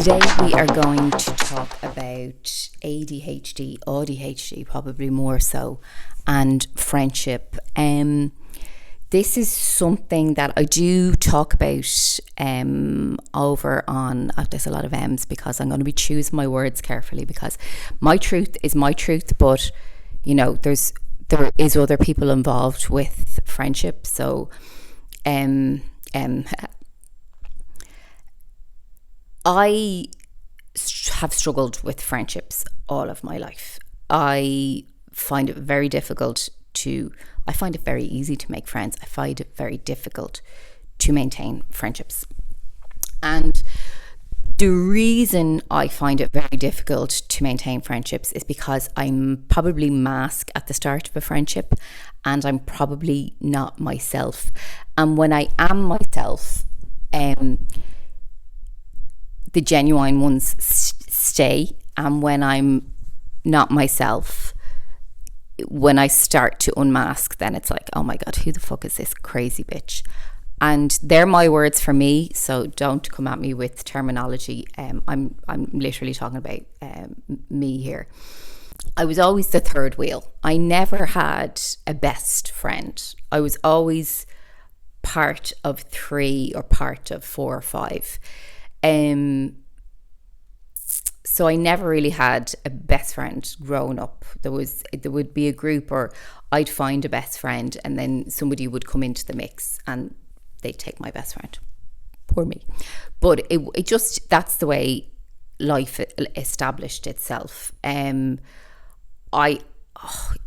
Today we are going to talk about ADHD, ADHD probably more so, and friendship. This is something that I do talk about over on, there's a lot of M's because I'm going to be choosing my words carefully because my truth is my truth, but you know, there is other people involved with friendship. So I have struggled with friendships all of my life. I find it very difficult I find it very easy to make friends. I find it very difficult to maintain friendships. And the reason I find it very difficult to maintain friendships is because I'm probably mask at the start of a friendship and I'm probably not myself. And when I am myself, the genuine ones stay. And when I'm not myself, when I start to unmask, then it's like, oh my God, who the fuck is this crazy bitch? And they're my words for me, so don't come at me with terminology. I'm literally talking about me here. I was always the third wheel. I never had a best friend. I was always part of three or part of four or five. So I never really had a best friend growing up. There would be a group, or I'd find a best friend and then somebody would come into the mix and they'd take my best friend. Poor me. But it just, that's the way life established itself. I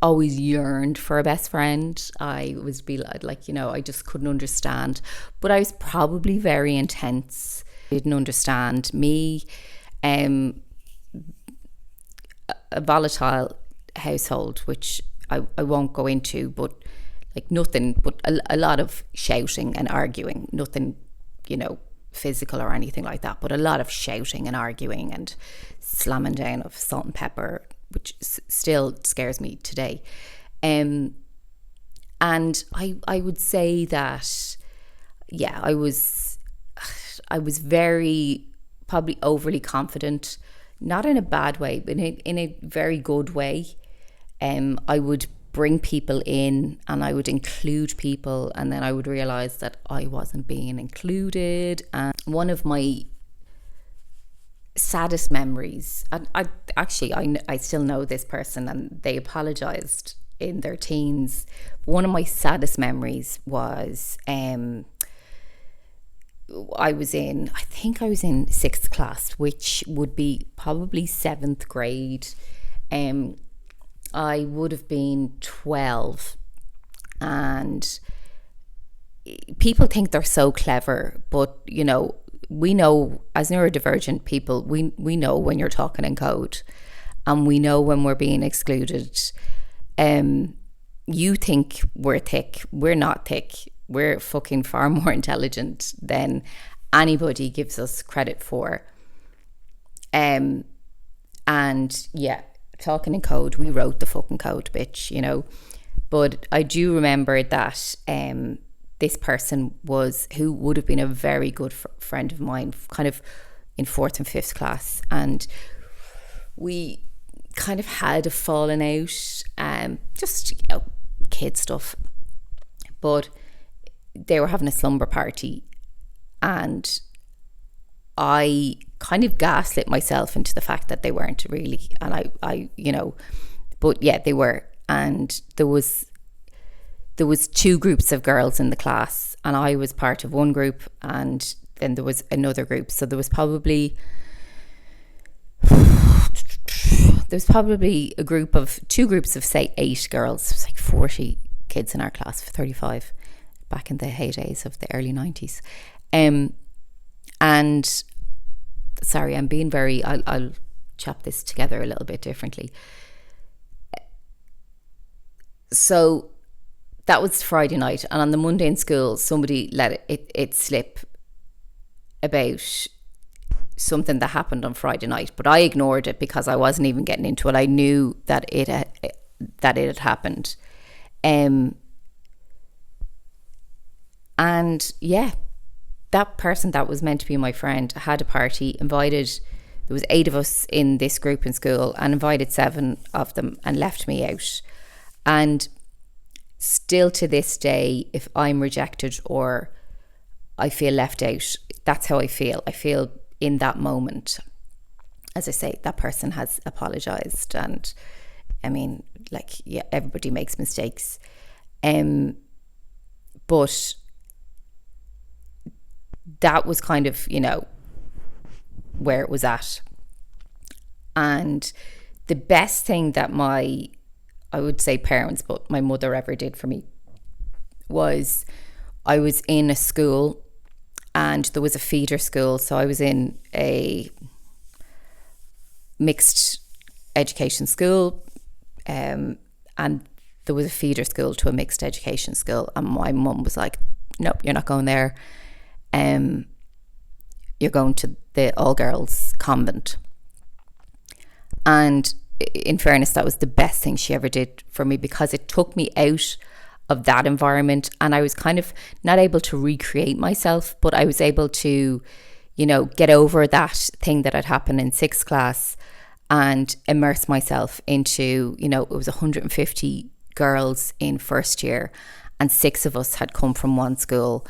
always yearned for a best friend. I was like, you know, I just couldn't understand. But I was probably very intense. Didn't understand me. A volatile household, which I won't go into, but like nothing but a lot of shouting and arguing, nothing, you know, physical or anything like that, but a lot of shouting and arguing and slamming down of salt and pepper, which still scares me today. And I would say that, yeah, I was very probably overly confident, not in a bad way, but in a very good way. I would bring people in and I would include people, and then I would realize that I wasn't being included. And one of my saddest memories, and I still know this person and they apologized in their teens. One of my saddest memories was I think I was in sixth class, which would be probably seventh grade. I would have been 12, and people think they're so clever, but you know, we know as neurodivergent people, we know when you're talking in code, and we know when we're being excluded. You think we're thick, we're not thick. We're fucking far more intelligent than anybody gives us credit for. And yeah, talking in code, we wrote the fucking code, bitch, you know. But I do remember that this person who would have been a very good friend of mine, kind of in fourth and fifth class. And we kind of had a falling out, just, you know, kid stuff. But they were having a slumber party and I kind of gaslit myself into the fact that they weren't really, and I you know, but yeah, they were. And there was two groups of girls in the class, and I was part of one group, and then there was another group. So there was probably two groups of say 8 girls. It was like 40 kids in our class, 35. Back in the heydays of the early 90s. And sorry, I'm being I'll chop this together a little bit differently. So that was Friday night, and on the Monday in school, somebody let it slip about something that happened on Friday night, but I ignored it because I wasn't even getting into it. I knew that it had happened. And yeah, that person that was meant to be my friend had a party, there was 8 of us in this group in school, and invited 7 of them and left me out. And still to this day, if I'm rejected or I feel left out, that's how I feel. I feel in that moment. As I say, that person has apologized, and I mean, like, yeah, everybody makes mistakes. But that was kind of, where it was at. And the best thing that I would say parents, but my mother ever did for me, was I was in a school, and there was a feeder school. So I was in a mixed education school, and there was a feeder school to a mixed education school, and my mum was like, nope, you're not going there. You're going to the all-girls convent. And in fairness, that was the best thing she ever did for me, because it took me out of that environment, and I was kind of not able to recreate myself, but I was able to, get over that thing that had happened in 6th class and immerse myself into, it was 150 girls in first year, and 6 of us had come from one school,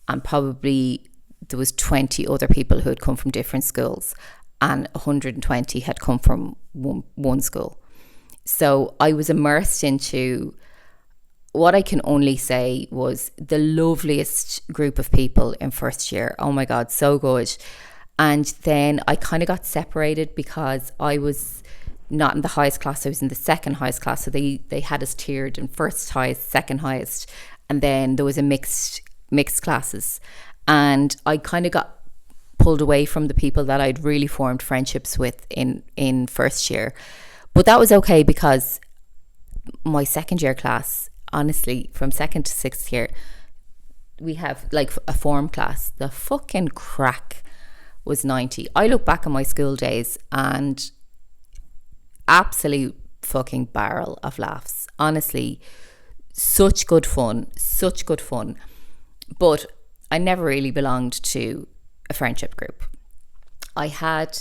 and probably there was 20 other people who had come from different schools, and 120 had come from one school. So I was immersed into what I can only say was the loveliest group of people in first year. Oh my God, so good. And then I kind of got separated because I was not in the highest class. I was in the second highest class. So they had us tiered in first highest, second highest. And then there was a mixed classes. And I kind of got pulled away from the people that I'd really formed friendships with in first year. But that was okay, because my second year class, honestly, from 2nd to 6th year, we have like a form class. The fucking crack was 90. I look back on my school days and absolute fucking barrel of laughs. Honestly, such good fun. But I never really belonged to a friendship group. I had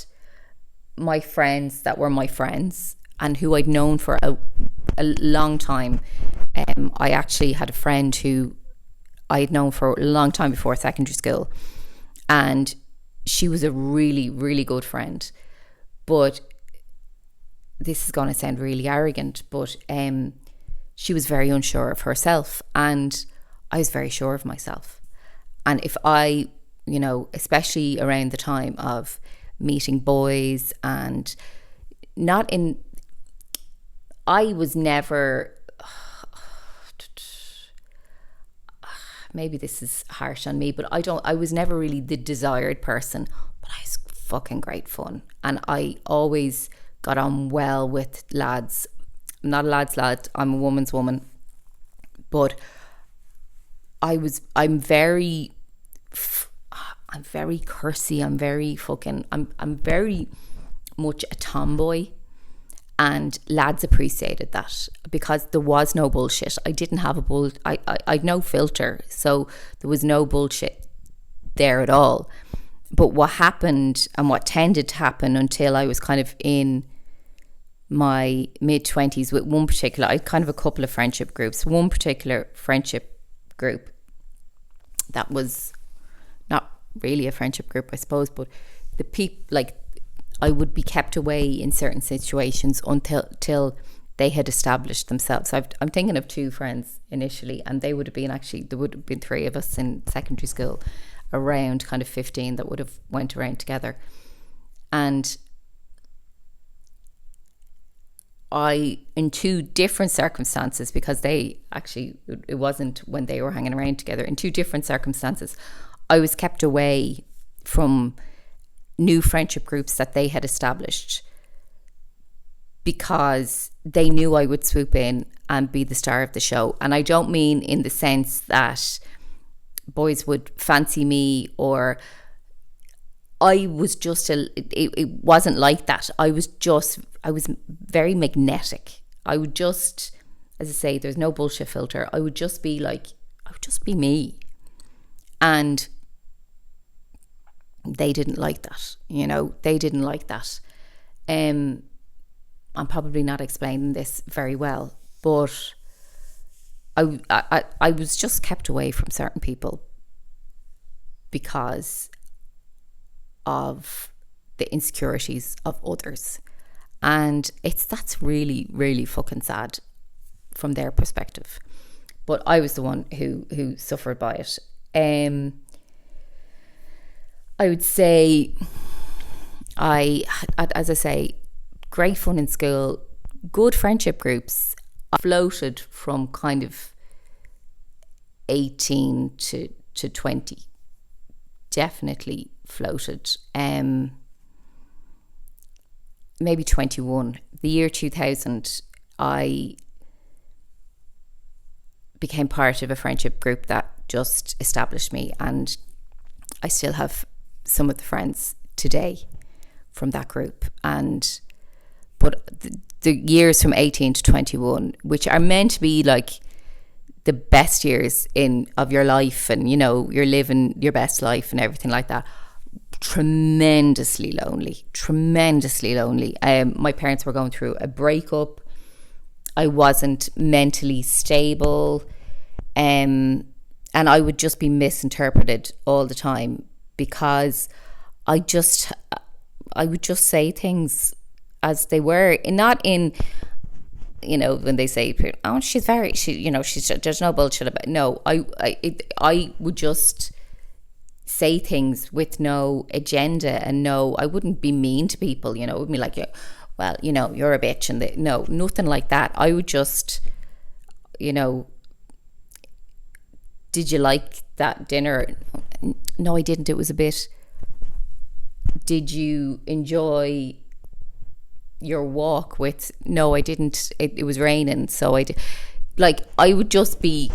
my friends that were my friends and who I'd known for a long time. I actually had a friend who I had known for a long time before secondary school, and she was a really, really good friend. But this is going to sound really arrogant, but she was very unsure of herself, and I was very sure of myself. And if I, especially around the time of meeting boys, and I was never, maybe this is harsh on me, but I was never really the desired person, but I was fucking great fun. And I always got on well with lads. I'm not a lad's lad, I'm a woman's woman. But I'm very cursy, I'm very much a tomboy. And lads appreciated that, because there was no bullshit. I didn't have I'd no filter, so there was no bullshit there at all. But what happened, and what tended to happen until I was kind of in my mid-20s with one particular, I had kind of a couple of friendship groups. One particular friendship group that was not really a friendship group, I suppose, but the people, like, I would be kept away in certain situations until they had established themselves. So I'm thinking of 2 friends initially, and there would have been 3 of us in secondary school, around kind of 15, that would have went around together. And in 2 different circumstances, because it wasn't when they were hanging around together, in 2 different circumstances, I was kept away from new friendship groups that they had established, because they knew I would swoop in and be the star of the show. And I don't mean in the sense that boys would fancy me, or I was just it wasn't like that. I was very magnetic. I would just, as I say, there's no bullshit filter. I would just be me. And they didn't like that. They didn't like that. I'm probably not explaining this very well, but I was just kept away from certain people because of the insecurities of others. And that's really, really fucking sad from their perspective. But I was the one who suffered by it. I would say as I say, great fun in school, good friendship groups. I floated from kind of 18 to 20. Definitely floated. Maybe 21. The year 2000, I became part of a friendship group that just established me, and I still have some of the friends today from that group. But the years from 18 to 21, which are meant to be like the best years of your life, and you're living your best life and everything like that, tremendously lonely. My parents were going through a breakup. I wasn't mentally stable, and I would just be misinterpreted all the time because I would just say things as they were, not in, when they say, oh, she's there's no bullshit about it. No, I would just say things with no agenda, and I wouldn't be mean to people. It would be like, well, you're a bitch, and no, nothing like that. I would just, did you like that dinner? No, I didn't. It was a bit. Did you enjoy your walk with? No, I didn't. It was raining, so I did. Like, I would just be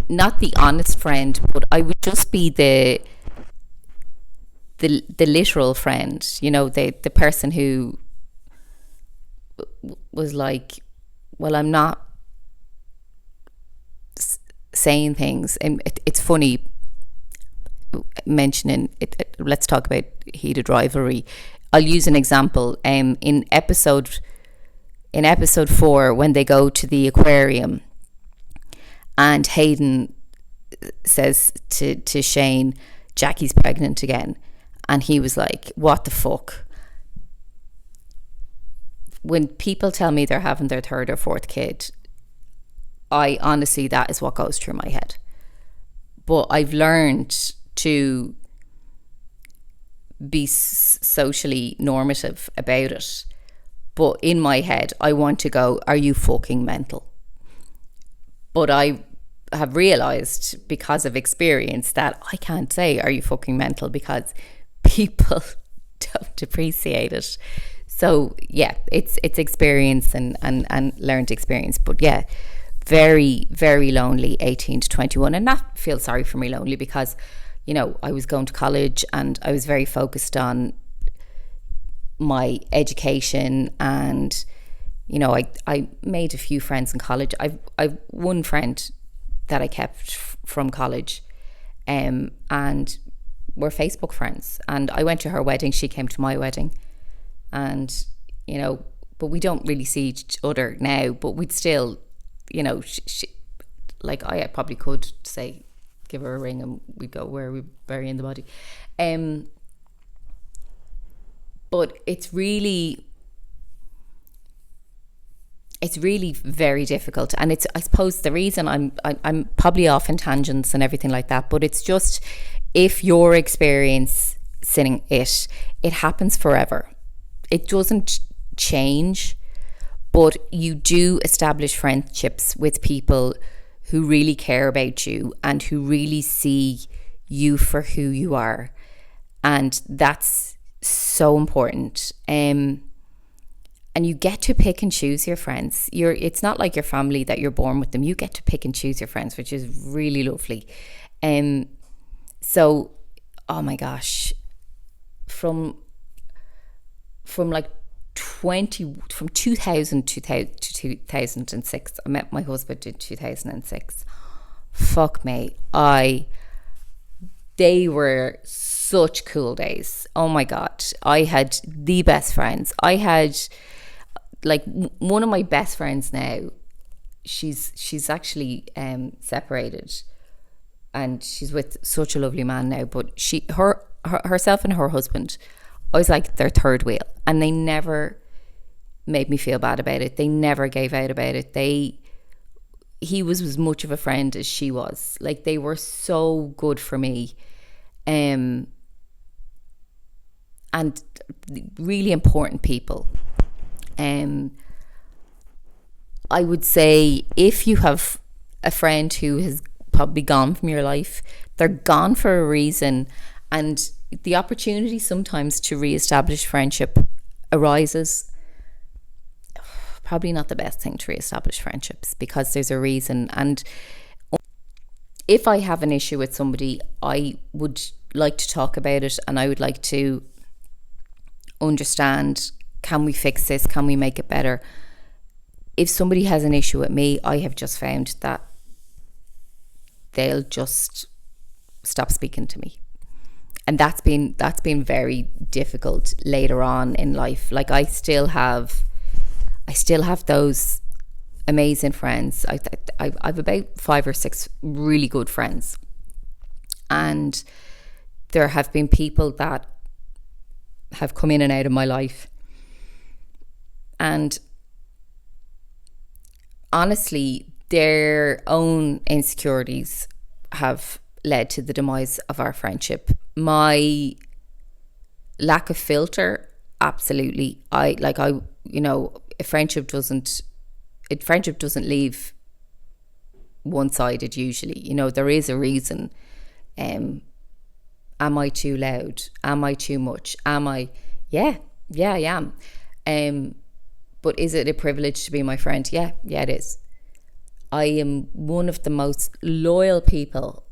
not the honest friend, but I would just be the literal friend. The person who was like, well, I'm not saying things. And it's funny mentioning it. Let's talk about heated rivalry. I'll use an example. In episode 4, when they go to the aquarium, and Hayden says to Shane, Jackie's pregnant again, and he was like, what the fuck? When people tell me they're having their third or fourth kid, I honestly, that is what goes through my head. But I've learned to be socially normative about it. But in my head, I want to go, are you fucking mental? But I have realised, because of experience, that I can't say, are you fucking mental? Because people don't appreciate it. So yeah, it's experience and learned experience. But yeah, very, very lonely, 18 to 21. And not feel sorry for me lonely, because I was going to college and I was very focused on my education, and I made a few friends in college. I've one friend that I kept from college, and we're Facebook friends, and I went to her wedding, she came to my wedding, and but we don't really see each other now, but we'd still, she, like, I probably could say, give her a ring and we'd go, where are we burying the body? But it's really very difficult, and it's, I suppose, the reason I'm probably off in tangents and everything like that, but it's just, if you're experiencing it happens forever. It doesn't change, but you do establish friendships with people who really care about you and who really see you for who you are, and that's so important. And you get to pick and choose your friends. It's not like your family that you're born with them. You get to pick and choose your friends, which is really lovely. So, oh my gosh, from like 2000 to 2006, I met my husband in 2006. Fuck me, they were such cool days. Oh my God. I had the best friends. I had like one of my best friends now. She's actually separated, and she's with such a lovely man now. But herself and her husband, I was like their third wheel, and they never made me feel bad about it. They never gave out about it. He was as much of a friend as she was. Like, they were so good for me. And really important people. I would say if you have a friend who has probably gone from your life, they're gone for a reason, and the opportunity sometimes to reestablish friendship arises. Probably not the best thing to reestablish friendships, because there's a reason. And if I have an issue with somebody, I would like to talk about it, and I would like to understand, can we fix this? Can we make it better? If somebody has an issue with me, I have just found that they'll just stop speaking to me. And that's been very difficult later on in life. Like, I still have those amazing friends. I've about 5 or 6 really good friends, and there have been people that have come in and out of my life, and honestly, their own insecurities have led to the demise of our friendship. My lack of filter, absolutely. Friendship doesn't leave one-sided usually. There is a reason. Am I too loud? Am I too much? Am I? Yeah, I am. But is it a privilege to be my friend? Yeah, it is. I am one of the most loyal people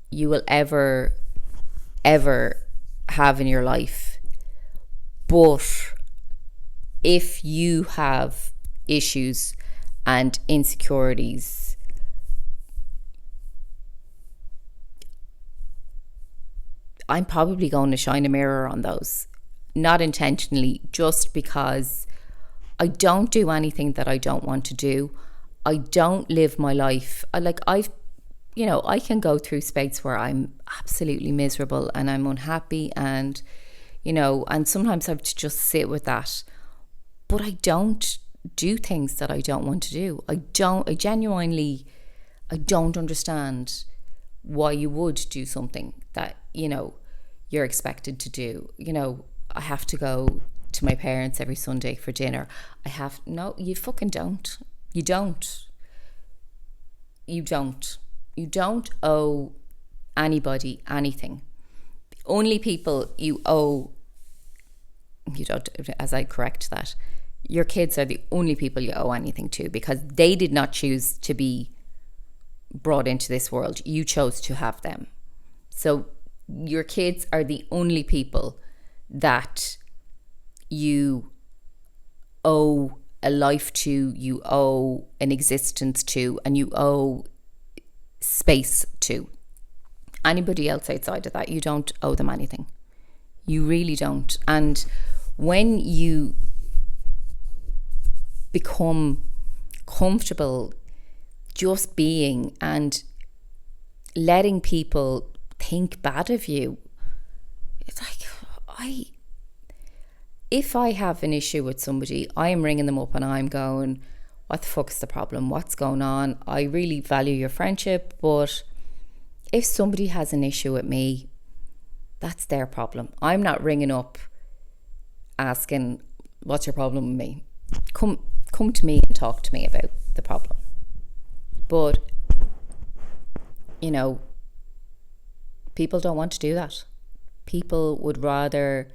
you will ever have in your life. But if you have issues and insecurities, I'm probably going to shine a mirror on those. Not intentionally, just because I don't do anything that I don't want to do. I don't live my life. I can go through space where I'm absolutely miserable and I'm unhappy, and sometimes I have to just sit with that. But I don't do things that I don't want to do. I genuinely don't understand why you would do something that, you're expected to do. I have to go to my parents every Sunday for dinner. No, you fucking don't. You don't. You don't owe anybody anything. The only people you owe, as I correct that, your kids are the only people you owe anything to, because they did not choose to be brought into this world. You chose to have them. So your kids are the only people that you owe a life to, you owe an existence to, and you owe space to. Anybody else outside of that, you don't owe them anything. You really don't. And when you become comfortable just being and letting people think bad of you, it's like, if I have an issue with somebody, I am ringing them up and I'm going, what the fuck is the problem? What's going on? I really value your friendship, but if somebody has an issue with me, that's their problem. I'm not ringing up asking, what's your problem with me? Come to me and talk to me about the problem. But, people don't want to do that. People would rather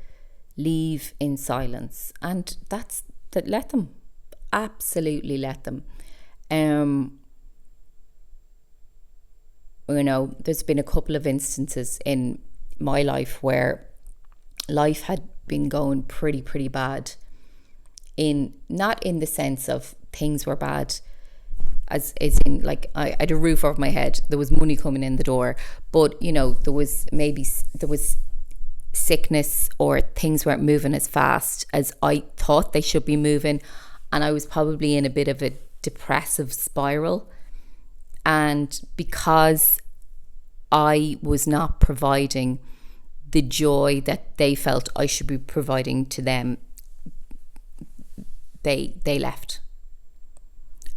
leave in silence, and let them. Absolutely let them. There's been a couple of instances in my life where life had been going pretty bad, not in the sense of things were bad as in like I had a roof over my head, there was money coming in the door, but you know, there was sickness, or things weren't moving as fast as I thought they should be moving, and I was probably in a bit of a depressive spiral. And because I was not providing the joy that they felt I should be providing to them, they left.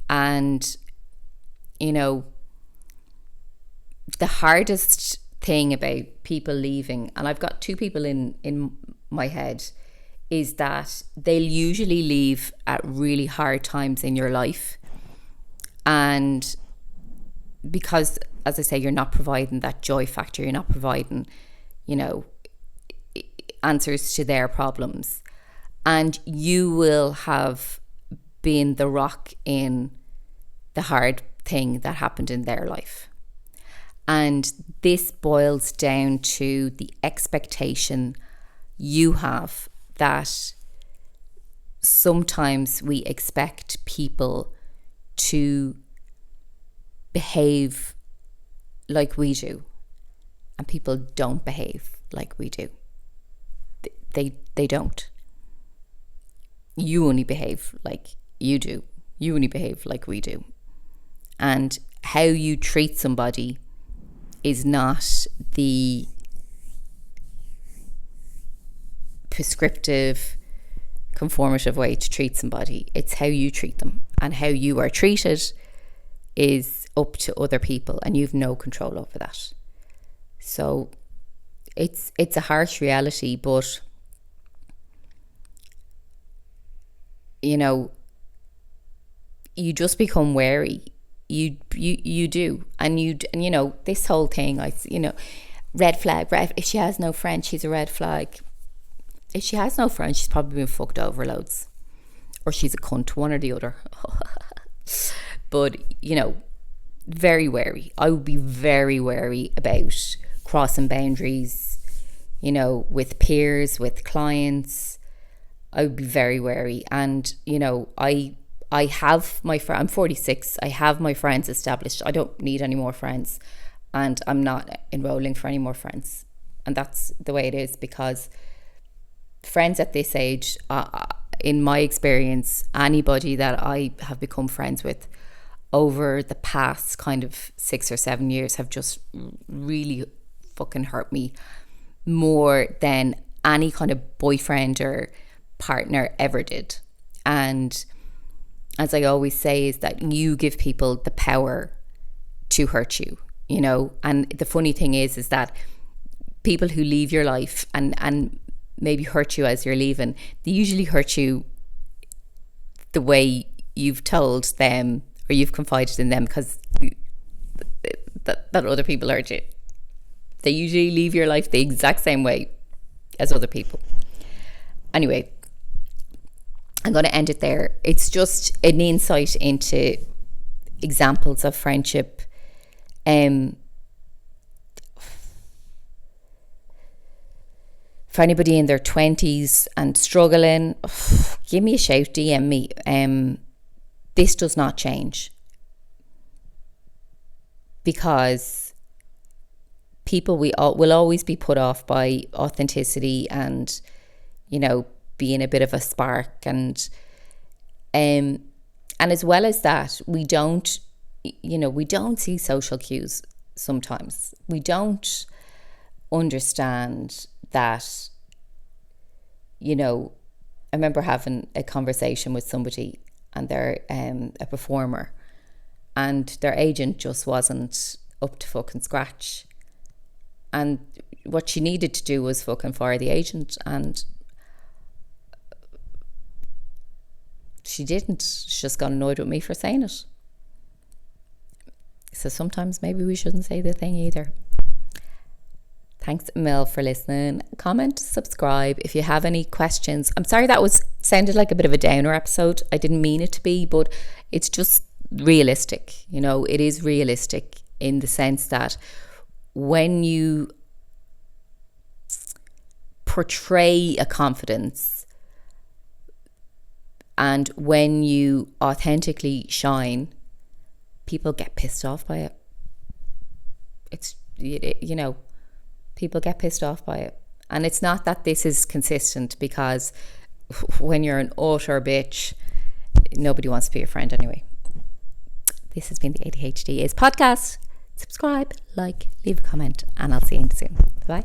And you know, the hardest thing about people leaving, and I've got two people in my head, is that they'll usually leave at really hard times in your life. And because, as I say, you're not providing that joy factor, you're not providing, you know, answers to their problems, and you will have been the rock in the hard thing that happened in their life. And this boils down to the expectation you have that sometimes we expect people to behave like we do, and people don't behave like we do. They don't. You only behave like you do. You only behave like we do. And how you treat somebody is not the prescriptive, conformative way to treat somebody. It's how you treat them, and how you are treated is up to other people, and you've no control over that. So it's a harsh reality, but you know, you just become wary. You do, and you know, this whole thing, red flag. If she has no friends, she's a red flag. If she has no friends, she's probably been fucked over loads, or she's a cunt, one or the other. But you know, very wary. I would be very wary about crossing boundaries, you know, with peers, with clients. I would be very wary. And you know, I have I'm 46. I have my friends established. I don't need any more friends, and I'm not enrolling for any more friends. And that's the way it is, because friends at this age, in my experience, anybody that I have become friends with over the past kind of 6 or 7 years have just really fucking hurt me more than any kind of boyfriend or partner ever did. And as I always say, is that you give people the power to hurt you, you know. And the funny thing is that people who leave your life and maybe hurt you as you're leaving, they usually hurt you the way you've told them or you've confided in them, because that other people hurt you. They usually leave your life the exact same way as other people. Anyway, I'm going to end it there. It's just an insight into examples of friendship. For anybody in their 20s and struggling, give me a shout, DM me. This does not change, because people will always be put off by authenticity and, you know, being a bit of a spark, and as well as that, we don't see social cues sometimes. We don't understand that, you know. I remember having a conversation with somebody, and they're a performer, and their agent just wasn't up to fucking scratch, and what she needed to do was fucking fire the agent, and she didn't. She just got annoyed with me for saying it. So sometimes maybe we shouldn't say the thing either. Thanks a mil for listening. Comment, subscribe if you have any questions. I'm sorry that sounded like a bit of a downer episode. I didn't mean it to be, but it's just realistic. You know, it is realistic in the sense that when you portray a confidence and when you authentically shine, people get pissed off by it. It's, you know, people get pissed off by it. And it's not that this is consistent, because when you're an utter bitch, nobody wants to be your friend anyway. This has been the ADHD Is Podcast. Subscribe, like, leave a comment, and I'll see you soon. Bye.